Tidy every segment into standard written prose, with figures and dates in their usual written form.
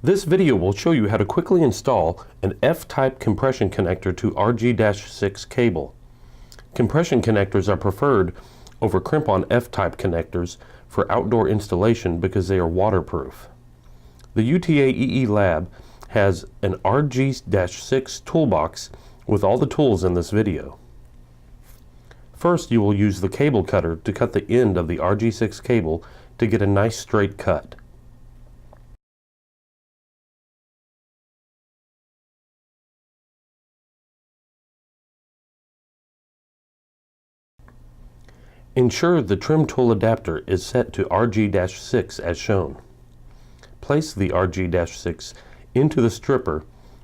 This video will show you how to quickly install an F-type compression connector to Rg6 cable. Compression connectors are preferred over crimp-on F-type connectors for outdoor installation because they are waterproof. The UTA-EE lab has an Rg6 toolbox with all the tools in this video. First, you will use the cable cutter to cut the end of the Rg6 cable to get a nice straight cut. Ensure the trim tool adapter is set to Rg6 as shown. Place the Rg6 into the stripper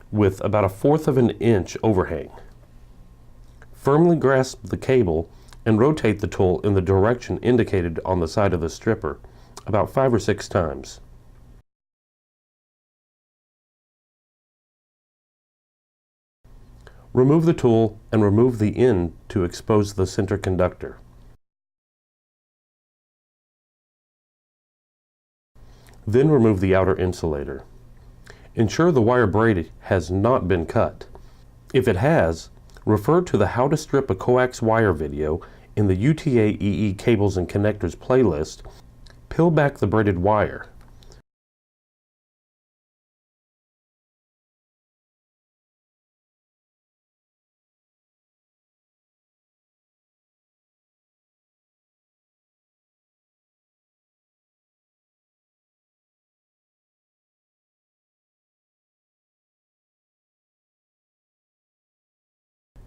with about 1/4 of an inch overhang. Firmly grasp the cable and rotate the tool in the direction indicated on the side of the stripper about 5 or 6 times. Remove the tool and remove the end to expose the center conductor. Then remove the outer insulator. Ensure the wire braid has not been cut. If it has, refer to the How to Strip a Coax Wire video in the UTA-EE Cables and Connectors playlist. Peel back the braided wire.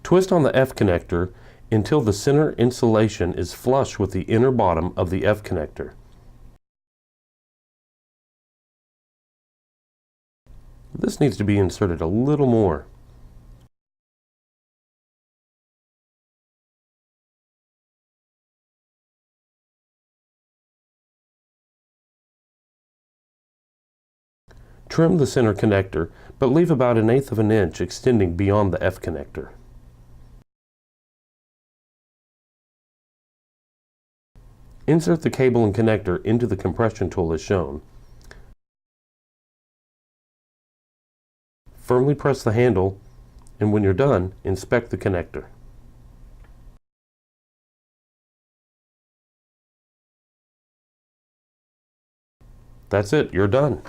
Twist on the F connector until the center insulation is flush with the inner bottom of the F connector. This needs to be inserted a little more. Trim the center connector, but leave about 1/8 of an inch extending beyond the F connector. Insert the cable and connector into the compression tool as shown. Firmly press the handle, and when you're done, inspect the connector. That's it, you're done.